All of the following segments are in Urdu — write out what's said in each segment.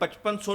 5500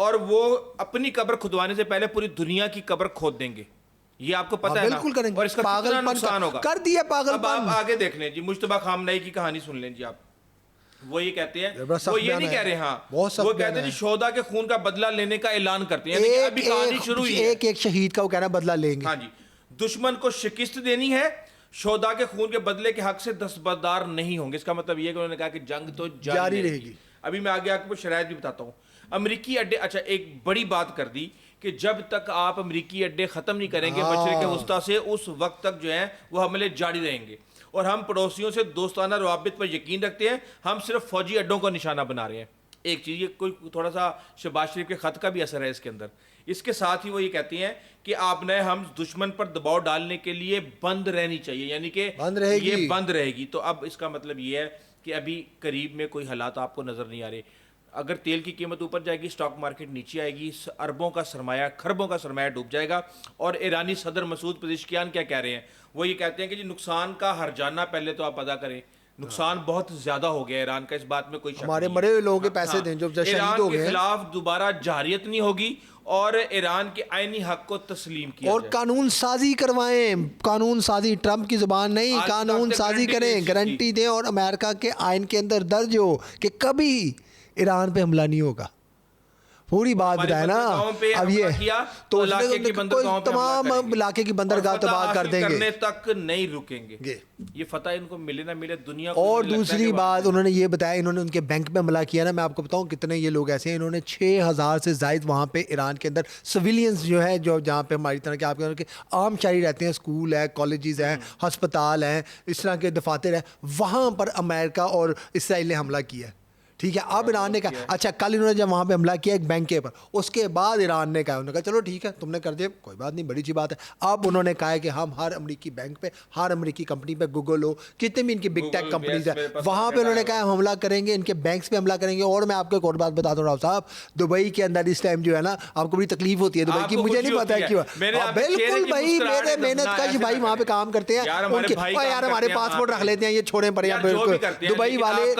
اور وہ اپنی قبر کھدوانے سے پہلے پوری دنیا کی قبر کھود دیں گے. یہ آپ کو پتہ ہے نا, بالکل کریں گے. اور اس کا کتنا نقصان ہوگا. کر دیا پاگل اب آپ آگے دیکھ لیں جی, مجتبیٰ خامنہئی کی کہانی سن لیں جی آپ. وہ یہ کہتے ہیں, وہ یہ نہیں کہہ رہے, ہاں وہ کہتے ہیں جی شہداء کے خون کا بدلہ لینے کا اعلان کرتے ہیں, یعنی کہ ابھی کہانی شروع ہوئی ہے. ایک شہید کا وہ کہنا بدلہ لیں گے. ہاں جی, دشمن کو شکست دینی ہے, شہداء کے خون کے بدلے کے حق سے دستبردار نہیں ہوں گے. اس کا مطلب یہ کہ انہوں نے کہا کہ جنگ تو جاری رہے گی. ابھی میں آگے آپ کو شرائط بھی بتاتا ہوں. امریکی اڈے, اچھا ایک بڑی بات کر دی کہ جب تک آپ امریکی اڈے ختم نہیں کریں گے مشرق وسطیٰ سے, اس وقت تک جو ہیں وہ حملے جاری رہیں گے. اور ہم پڑوسیوں سے دوستانہ روابط پر یقین رکھتے ہیں, ہم صرف فوجی اڈوں کا نشانہ بنا رہے ہیں. ایک چیز, یہ کوئی تھوڑا سا شہباز شریف کے خط کا بھی اثر ہے اس کے اندر. اس کے ساتھ ہی وہ یہ کہتے ہیں کہ آپ نے ہم دشمن پر دباؤ ڈالنے کے لیے بند رہنی چاہیے, یعنی کہ یہ بند رہے گی. تو اب اس کا مطلب یہ ہے کہ ابھی قریب میں کوئی حالات آپ کو نظر نہیں آ رہے. اگر تیل کی قیمت اوپر جائے گی, اسٹاک مارکیٹ نیچے آئے گی, اربوں کا سرمایہ, کھربوں کا سرمایہ ڈوب جائے گا. اور ایرانی صدر مسعود پزشکیان کیا کہہ رہے ہیں, وہ یہ کہتے ہیں کہ جی نقصان کا ہرجانہ پہلے تو آپ ادا کریں. نقصان بہت زیادہ ہو گیا ایران کا, اس بات میں کوئی شک نہیں. ہمارے مرے ہوئے لوگوں کے پیسے دیں جو شہید ہو گئے. ایران کے خلاف دوبارہ جارحیت نہیں ہوگی اور ایران کے آئینی حق کو تسلیم کیا اور جائے. قانون سازی کروائیں, قانون سازی, ٹرمپ کی زبان نہیں, قانون سازی کریں, گارنٹی دیں اور امریکہ کے آئین کے اندر درج ہو کہ کبھی ایران پہ حملہ نہیں ہوگا. پوری بات بتائے نا. اب یہ تو تمام علاقے کی بندرگاہ تباہ کر دیں گے, تک نہیں رکیں گے. یہ فتح ان کو ملے نہ ملے دنیا. اور دوسری بات انہوں نے یہ بتایا, انہوں نے ان کے بینک پہ حملہ کیا نا. میں آپ کو بتاؤں کتنے یہ لوگ ایسے ہیں, انہوں نے 6000 سے زائد وہاں پہ ایران کے اندر سویلینز جو ہے, جو جہاں پہ ہماری طرح کے آپ کے عام شہری رہتے ہیں, اسکول ہے, کالجز ہیں, ہسپتال ہیں, اس طرح کے دفاتر ہیں, وہاں پر امریکہ اور اسرائیل نے حملہ کیا ہے. ٹھیک ہے, اب ایران نے کہا, اچھا کل انہوں نے جب وہاں پہ حملہ کیا ایک بینک کے اوپر, اس کے بعد ایران نے کہا, انہوں نے کہا چلو ٹھیک ہے تم نے کر دیا, کوئی بات نہیں, بڑی اچھی بات ہے. اب انہوں نے کہا ہے کہ ہم ہر امریکی بینک پہ, ہر امریکی کمپنی پہ, گوگل ہو, کتنے بھی ان کی بگ ٹیک کمپنیز ہیں, وہاں پہ انہوں نے کہا ہم حملہ کریں گے, ان کے بینکس پہ حملہ کریں گے. اور میں آپ کو ایک اور بات بتا دوں صاحب, دبئی کے اندر اس ٹائم جو ہے نا آپ کو بڑی تکلیف ہوتی ہے دبئی کی, مجھے نہیں پتا ہے کیوں. بالکل بھائی, میرے محنت کش بھائی وہاں پہ کام کرتے ہیں, یار ہمارے پاسپورٹ رکھ لیتے ہیں, یہ چھوڑیں پڑے دبئی والے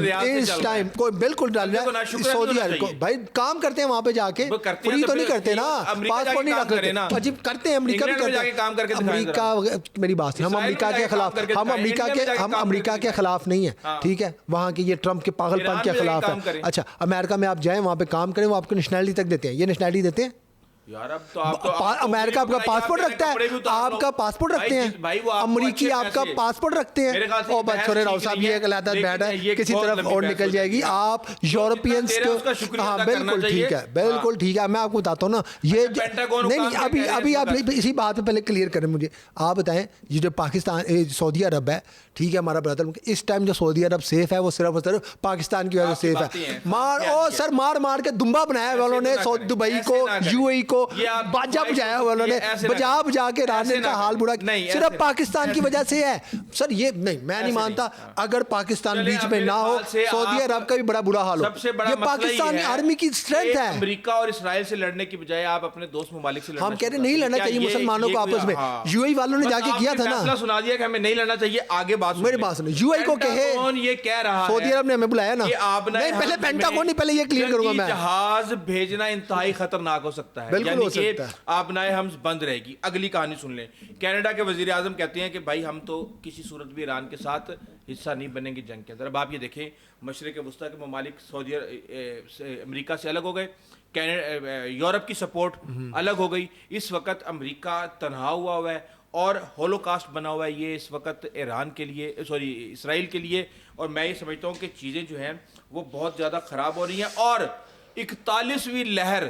اس ٹائم کوئی بالکل ڈال رہا ہے. سعودی عرب بھائی کام کرتے ہیں وہاں پہ جا کے, فری تو نہیں کرتے نا, پاسپورٹ نہیں رکھ لیتے. عجیب کرتے ہیں, امریکہ بھی کرتے ہیں. امریکہ, میری بات ہے, ہم امریکہ کے خلاف, ہم امریکہ کے خلاف نہیں ہیں, ٹھیک ہے, وہاں کے یہ ٹرمپ کے پاگل پن کے خلاف ہے. اچھا امریکہ میں آپ جائیں, وہاں پہ کام کریں, وہ آپ کو نیشنلٹی تک دیتے ہیں. یہ نیشنلٹی دیتے ہیں امریکہ, آپ کا پاسپورٹ رکھتا ہے, آپ کا پاسپورٹ رکھتے ہیں, امریکی آپ کا پاسپورٹ رکھتے ہیں. اور بس چھوڑے راؤ صاحب, یہ علیحدہ بیٹھ ہے, کسی طرف اور نکل جائے گی. آپ یورپینس کو, ہاں بالکل ٹھیک ہے, بالکل ٹھیک ہے. میں آپ کو بتاتا ہوں نا, یہ نہیں, ابھی آپ اسی بات پہ پہلے کلیئر کریں مجھے. آپ بتائیں یہ جو پاکستان, سعودی عرب ہے, ٹھیک ہے, ہمارا برادر, اس ٹائم جو سعودی عرب سیف ہے وہ صرف اور صرف پاکستان کی وجہ سے سیف ہے. مار کے دمبا بنایا ہے انہوں نے دبئی کو, یو اے کو, باجا بجایا ہوا انہوں نے, بجا کے رانے کا حال برا, صرف پاکستان کی وجہ سے ہے. سر یہ نہیں, میں نہیں مانتا, اگر پاکستان بیچ میں نہ ہو سعودی عرب کا بھی بڑا برا حال ہو. یہ پاکستان آرمی کی اسٹرینتھ ہے. امریکہ اور اسرائیل سے لڑنے کی بجائے آپ اپنے دوست ممالک سے لڑنا, ہم کہہ رہے نہیں لڑنا چاہیے مسلمانوں کو آپس میں. یو اے والوں نے جا کے کیا تھا نا, فیصلہ سنا دیا کہ ہمیں نہیں لڑنا چاہیے. آگے بات میرے پاس نہیں, یو اے کو کہے, یہ کہہ رہا ہے سعودی عرب نے ہمیں بلایا نا, نہیں پہلے پینٹاگون نہیں, پہلے یہ کلیئر کروں گا میں, جہاز بھیجنا انتہائی خطرناک ہو سکتا ہے. بالکل ہو سکتا ہے. آبنائے ہمز بند رہے گی. اگلی کہانی سن لیں. کینیڈا کے وزیر اعظم کہتے ہیں کہ بھائی ہم تو کسی صورت بھی ایران کے ساتھ حصہ نہیں بنیں گے جنگ کے اندر. اب آپ یہ دیکھیں, مشرق وسطیٰ کے ممالک سعودی امریکہ سے الگ ہو گئے, یورپ کی سپورٹ الگ ہو گئی. اس وقت امریکہ تنہا ہوا ہے اور ہولوکاسٹ بنا ہوا ہے یہ اس وقت ایران کے لیے, اسرائیل کے لیے. اور میں یہ سمجھتا ہوں کہ چیزیں جو ہیں وہ بہت زیادہ خراب ہو رہی ہیں. اور 41ویں لہر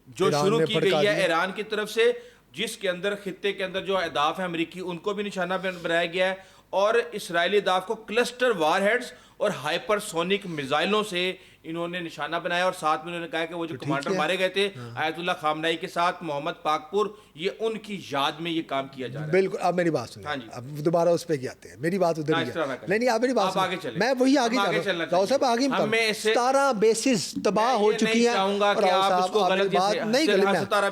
جو شروع کی گئی ہے ایران کی طرف سے, جس کے اندر خطے کے اندر جو اہداف ہیں امریکی ان کو بھی نشانہ بنایا گیا ہے, اور اسرائیلی اہداف کو کلسٹر وار ہیڈز اور ہائپر سونک میزائلوں سے انہوں نے نشانہ بنایا. اور ساتھ میں انہوں نے کہا کہ وہ جو کمانڈر مارے گئے تھے آیت اللہ خامنہئی کے ساتھ محمد پاکپور, یہ ان کی یاد میں یہ کام کیا جا رہا ہے. بالکل. اب میری بات سنیں, اب دوبارہ اس پہ آتے ہیں, میری بات ادھر نہیں, آپ میری بات آگے چلیں, میں وہی آگے چلنا راؤ صاحب, آگے 17 بیسز تباہ ہو چکی ہیں.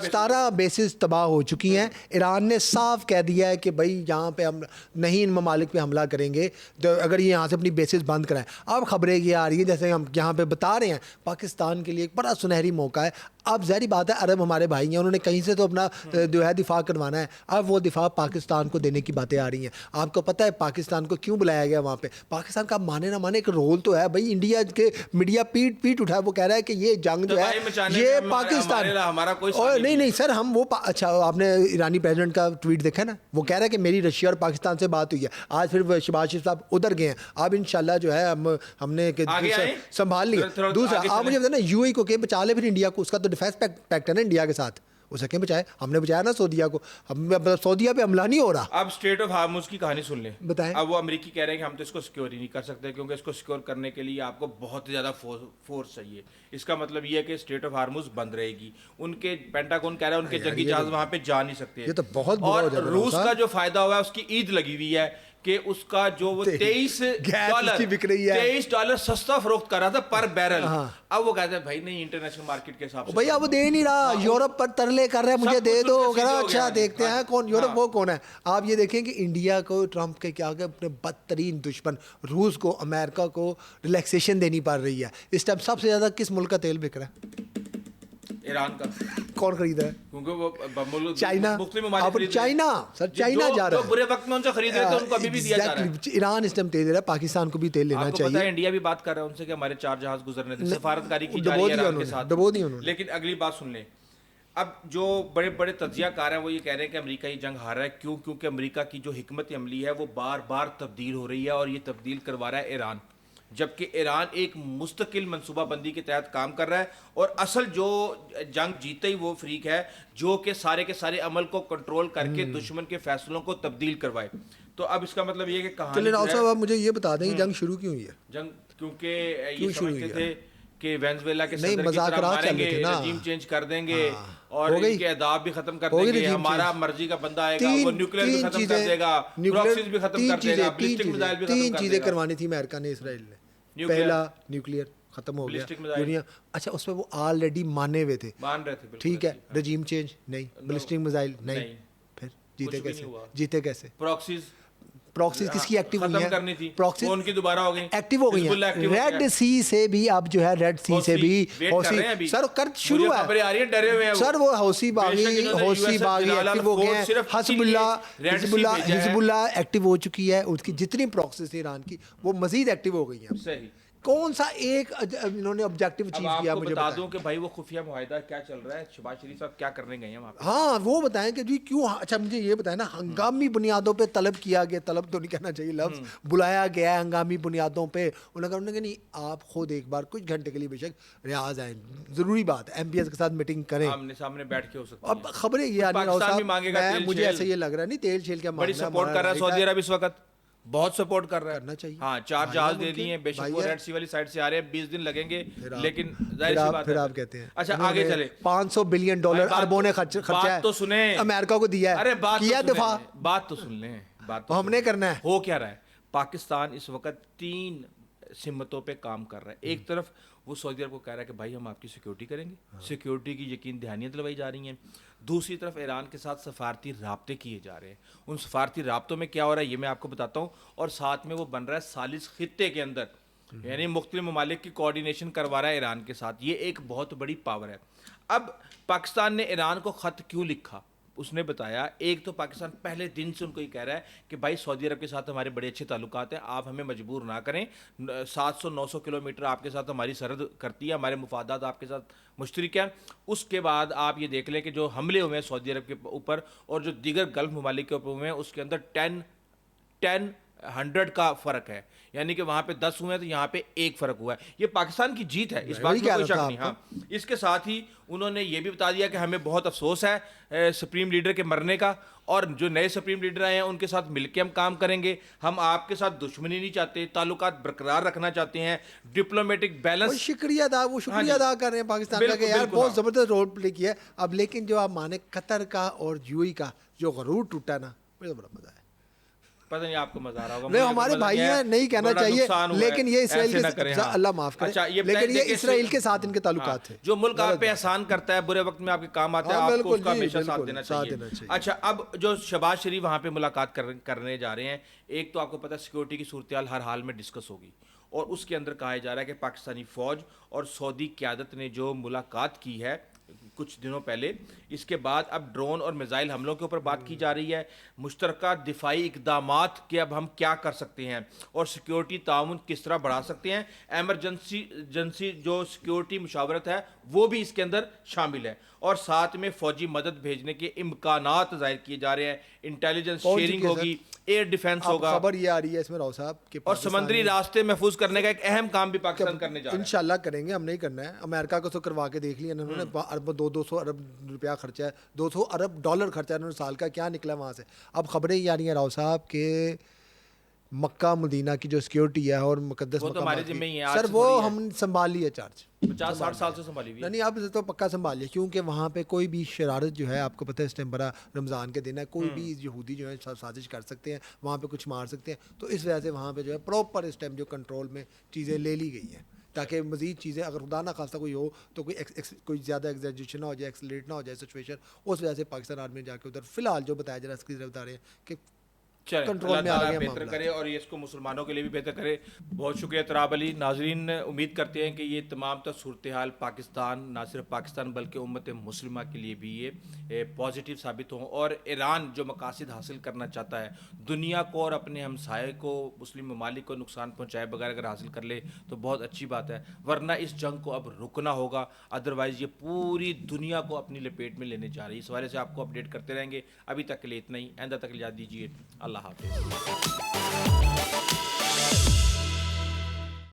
17 بیسز تباہ ہو چکی ہیں. ایران نے صاف کہہ دیا ہے کہ بھائی یہاں پہ ہم نہیں ان ممالک ملک پہ حملہ کریں گے تو اگر یہ یہاں سے اپنی بیسز بند کرائیں. اب خبریں یہ آ رہی ہیں جیسے ہم یہاں پہ بتا رہے ہیں پاکستان کے لیے ایک بڑا سنہری موقع ہے. اب ظاہری بات ہے عرب ہمارے بھائی ہیں, انہوں نے کہیں سے تو اپنا جو ہے دفاع کروانا ہے. اب وہ دفاع پاکستان کو دینے کی باتیں آ رہی ہیں. آپ کو پتہ ہے پاکستان کو کیوں بلایا گیا وہاں پہ؟ پاکستان کا مانے نہ مانے ایک رول تو ہے بھائی. انڈیا کے میڈیا پیٹ اٹھا ہے, وہ کہہ رہا ہے کہ یہ جنگ جو ہے یہ پاکستان نہیں سر ہم وہ اچھا آپ نے ایرانی پریزیڈنٹ کا ٹویٹ دیکھا نا, وہ کہہ رہا ہے کہ میری رشیا اور پاکستان سے بات ہوئی ہے. آج پھر شہباز شریف صاحب ادھر گئے ہیں. اب انشاءاللہ جو ہے ہم نے سنبھال لیا. دوسرا آپ مجھے بتائیں نا یو اے کو کہ بچا لے پھر انڈیا کو, اس کا تو ڈیفینس پیکٹ ہے نا انڈیا کے ساتھ, اسے کیوں بچائے؟ ہم نے بچایا نا سعودیہ کو. سعودیہ پہ حملہ نہیں ہو رہا. اب اسٹریٹ آف ہارمز کی کہانی سن لیں, بتائیں. اب وہ امریکی کہہ رہے ہیں کہ ہم تو اس کو سیکیور ہی نہیں کر سکتے کیونکہ اس کو سیکیور کرنے کے لیے آپ کو بہت زیادہ فورس چاہیے. اس کا مطلب یہ ہے کہ اسٹریٹ آف ہارمز بند رہے گی. ان کے پینٹاگون کہہ رہا ہے ان کے جنگی جہاز وہاں پہ جا نہیں سکتے. یہ تو بہت برا ہو جائے گا. روس کا جو فائدہ ہوا ہے اس کی عید لگی ہوئی ہے کہ اس کا جو وہ $23 سستا فروخت کر رہا تھا پر بیرل. اب وہ کہتے ہیں بھائی نہیں انٹرنیشنل مارکیٹ کے حساب سے بھائی اب وہ دے نہیں رہا. یورپ پر ترلے کر رہے ہیں مجھے دے دو, کہہ رہا اچھا دیکھتے ہیں کون یورپ وہ کون ہے. آپ یہ دیکھیں کہ انڈیا کو ٹرمپ کے کیا کہ اپنے بدترین دشمن روس کو امریکہ کو ریلیکسیشن دینی پڑ رہی ہے. اس ٹائم سب سے زیادہ کس ملک کا تیل بک رہا ہے؟ ایران کا. کون خرید رہا ہے؟ کیونکہ وہ چائنا. چائنا سر چائنا جا رہا ہے. برے وقت میں ان سے خرید رہے تھے ان کو ابھی بھی دیا جا رہا ہے. ایران اس ٹائم تیل دے رہا ہے, پاکستان کو بھی تیل لینا چاہیے. آپ کو پتہ ہے انڈیا بھی بات کر رہا ہے ان سے کہ ہمارے 4 جہاز گزرنے تھے, سفارتکاری کی جا رہی ہے ایران کے ساتھ. لیکن اگلی بات سن لیں. اب جو بڑے بڑے تجزیہ کار ہیں وہ یہ کہہ رہے ہیں کہ امریکہ یہ جنگ ہار رہا ہے. کیوں؟ کیونکہ امریکہ کی جو حکمت عملی ہے وہ بار بار تبدیل ہو رہی ہے اور یہ تبدیل کروا رہا ہے ایران, جبکہ ایران ایک مستقل منصوبہ بندی کے تحت کام کر رہا ہے. اور اصل جو جنگ جیتے ہی وہ فریق ہے جو کہ سارے کے سارے عمل کو کنٹرول کر کے دشمن کے فیصلوں کو تبدیل کروائے. تو اب اس کا مطلب یہ کہ کہانی چلیں راؤ صاحب آپ مجھے یہ بتا دیں جنگ شروع کیوں ہوئی ہے؟ جنگ کیونکہ یہ سمجھتے تھے کہ وینزویلا کے صدر کی طرح ماریں گے, رجیم چینج کر دیں گے اور ان کے اہداف بھی ختم کر دیں گے. ہمارا مرضی کا بندہ آئے گا وہ نیوکلیئر بھی ختم کر دے گا, پراکسیز بھی ختم کر دے گا, بیلسٹک میزائل بھی ختم کر دے گا. 3 چیزیں کروانی تھی امریکہ نے اسرائیل نے. پہلا نیوکلیئر ختم ہو گیا دنیا. اچھا اس پہ وہ آلریڈی مانے ہوئے تھے, مان رہے تھے. ٹھیک ہے. رجیم چینج نہیں, بیلسٹک میزائل نہیں, پھر جیتے کیسے؟ پراکسیز کس کی ایکٹیو ہوئی ہیں؟ پراکسیز ان کی دوبارہ ہو گئی, ایکٹیو ہو گئی ہیں. ریڈ سی سے بھی اب جو ہے ریڈ سی سے بھی سر کر شروع ہے سر. وہ حوثی باغی ایکٹیو ہو گئے ہیں. حزب اللہ ایکٹیو ہو چکی ہے. اس کی جتنی پراکسیز تھی ایران کی وہ مزید ایکٹیو ہو گئی ہیں. کون سا ایک انہوں نے آبجیکٹیو اچیو کیا مجھے بتا دوں کہ بھائی وہ خفیہ معاہدہ کیا چل رہا ہے, شہباز شریف صاحب کیا کرنے گئے ہیں وہاں پہ؟ ہاں وہ بتائیں کہ جی کیوں. اچھا مجھے یہ بتائیں نا ہنگامی بنیادوں پہ طلب کیا گیا, طلب تو نہیں کہنا چاہیے لفظ, بلایا گیا ہے ہنگامی بنیادوں پہ. انہوں نے کہا نہیں آپ خود ایک بار کچھ گھنٹے کے لیے بے شک ریاض آئیں, ضروری بات ہے, ایم پی ایس کے ساتھ میٹنگ کریں, آمنے سامنے بیٹھ کے ہو سکتا ہے. اب خبریں یہ آ رہی ہیں مجھے ایسا یہ لگ رہا ہے نہیں تیل شیل کیا بڑی سپورٹ کر رہا ہے سعودی عرب اس وقت, بہت سپورٹ کر رہا ہے. کرنا چاہیے. ہاں 4 جہاز دے دیے ہیں, بے شک وہ ریڈ سی والی سائڈ سے آ رہے ہیں, 20 دن لگیں گے, لیکن ظاہر سی بات ہے. پھر آپ کہتے ہیں اچھا آگے چلے. $500 بلین اربوں نے خرچہ تو سنیں امریکہ کو دیا ہے. ارے بات تو سن لیں. ہم نے کرنا ہے. ہو کیا رہا ہے پاکستان اس وقت 3 سمتوں پہ کام کر رہا ہے. ایک طرف وہ سعودی عرب کو کہہ رہا ہے کہ بھائی ہم آپ کی سیکیورٹی کریں گے, سیکیورٹی کی یقین دہانیاں دلوائی جا رہی ہیں. دوسری طرف ایران کے ساتھ سفارتی رابطے کیے جا رہے ہیں. ان سفارتی رابطوں میں کیا ہو رہا ہے یہ میں آپ کو بتاتا ہوں, اور ساتھ میں وہ بن رہا ہے ثالث خطے کے اندر, یعنی مختلف ممالک کی کوآرڈینیشن کروا رہا ہے ایران کے ساتھ. یہ ایک بہت بڑی پاور ہے. اب پاکستان نے ایران کو خط کیوں لکھا اس نے بتایا. ایک تو پاکستان پہلے دن سے ان کو یہ کہہ رہا ہے کہ بھائی سعودی عرب کے ساتھ ہمارے بڑے اچھے تعلقات ہیں, آپ ہمیں مجبور نہ کریں. 700-900 کلومیٹر آپ کے ساتھ ہماری سرحد کرتی ہے, ہمارے مفادات آپ کے ساتھ مشترک ہیں. اس کے بعد آپ یہ دیکھ لیں کہ جو حملے ہوئے ہیں سعودی عرب کے اوپر اور جو دیگر گلف ممالک کے اوپر ہوئے ہیں اس کے اندر 100 کا فرق ہے, یعنی کہ وہاں پہ 10 ہوئے ہیں تو یہاں پہ 1 فرق ہوا ہے. یہ پاکستان کی جیت ہے, اس بات میں کوئی شک نہیں. ہاں اس کے ساتھ ہی انہوں نے یہ بھی بتا دیا کہ ہمیں بہت افسوس ہے سپریم لیڈر کے مرنے کا, اور جو نئے سپریم لیڈر آئے ہیں ان کے ساتھ مل کے ہم کام کریں گے. ہم آپ کے ساتھ دشمنی نہیں چاہتے, تعلقات برقرار رکھنا چاہتے ہیں, ڈپلومیٹک بیلنس. شکریہ ادا کر رہے ہیں پاکستان کا کہ یار بہت زبردست رول پلے کیا ہے. اب لیکن جو آپ مانے قطر کا اور یو اے کا جو غرور ٹوٹا نا, مجھے بڑا مزہ ہے. پتہ نہیں آپ کو مزہ آ رہا ہوگا, وہ ہمارے بھائی ہیں, نہیں کہنا چاہیے, لیکن یہ اسرائیل کے, اللہ معاف کرے, لیکن یہ اسرائیل کے ساتھ ان کے تعلقات تھے. جو ملک آپ پہ احسان کرتا ہے, برے وقت میں آپ کے کام آتا ہے, آپ کو اس کا ہمیشہ ساتھ دینا چاہیے. اچھا, اب جو شہباز شریف وہاں پہ ملاقات کرنے جا رہے ہیں, ایک تو آپ کو پتہ ہے سیکورٹی کی صورتحال ہر حال میں ڈسکس ہوگی, اور اس کے اندر کہا جا رہا ہے کہ پاکستانی فوج اور سعودی قیادت نے جو ملاقات کی ہے کچھ دنوں پہلے, اس کے بعد اب ڈرون اور میزائل حملوں کے اوپر بات کی جا رہی ہے, مشترکہ دفاعی اقدامات کے اب ہم کیا کر سکتے ہیں اور سیکیورٹی تعاون کس طرح بڑھا سکتے ہیں, ایمرجنسی جو سیکیورٹی مشاورت ہے وہ بھی اس کے اندر شامل ہے, اور ساتھ میں فوجی مدد بھیجنے کے امکانات ظاہر کیے جا رہے ہیں, انٹیلیجنس شیئرنگ ہوگی, ایئر ڈیفنس ہوگا, خبر یہ آ رہی ہے اس میں راؤ صاحب کہ اور سمندری راستے محفوظ کرنے کا ایک اہم کام بھی پاکستان کرنے جا رہا ہے. انشاءاللہ کریں گے, ہم نہیں کرنا ہے. امریکہ کو تو کروا کے دیکھ لیا انہوں نے, 200 ارب روپیہ خرچہ ہے, 200 ارب ڈالر خرچہ ہے انہوں نے سال کا, کیا نکلا وہاں سے. اب خبریں یہ آ رہی ہیں راؤ صاحب کہ مکہ مدینہ کی جو سیکیورٹی ہے اور مقدس مقامات کی, سر وہ ہم سنبھال لیے چارج 50-60 سال سے سنبھالی ہوئی ہے. نہیں, اب تو پکا سنبھال لیا, کیونکہ وہاں پہ کوئی بھی شرارت جو ہے, آپ کو پتہ ہے اس ٹائم بڑا رمضان کے دن ہے, کوئی بھی یہودی جو ہے سازش کر سکتے ہیں, وہاں پہ کچھ مار سکتے ہیں, تو اس وجہ سے وہاں پہ جو ہے پراپر اس ٹائم جو کنٹرول میں چیزیں لے لی گئی ہیں, تاکہ مزید چیزیں اگر خدا نہ خواستہ کوئی ہو تو کوئی زیادہ ایگزیجریشن نہ ہو جائے, ایکسلریٹ نہ ہو جائے سچویشن, اس وجہ سے پاکستان آرمی جا کے ادھر فی الحال جو بتایا جا رہا ہے اس کی طرف بتا رہے ہیں کہ اللہ تعالیٰ بہتر کرے اور یہ اس کو مسلمانوں کے لیے بھی بہتر کرے. بہت شکریہ تراب علی. ناظرین, امید کرتے ہیں کہ یہ تمام تر صورتحال پاکستان, نہ صرف پاکستان بلکہ امت مسلمہ کے لیے بھی یہ پازیٹیو ثابت ہوں, اور ایران جو مقاصد حاصل کرنا چاہتا ہے, دنیا کو اور اپنے ہمسائے کو, مسلم ممالک کو نقصان پہنچائے بغیر اگر حاصل کر لے تو بہت اچھی بات ہے, ورنہ اس جنگ کو اب رکنا ہوگا, ادروائز یہ پوری دنیا کو اپنی لپیٹ میں لینے جا رہی ہے. اس حوالے سے آپ کو اپڈیٹ کرتے رہیں گے. ابھی تک کے لیے اتنا ہی, آئندہ تک اجازت دیجیے. اللہ حافظ.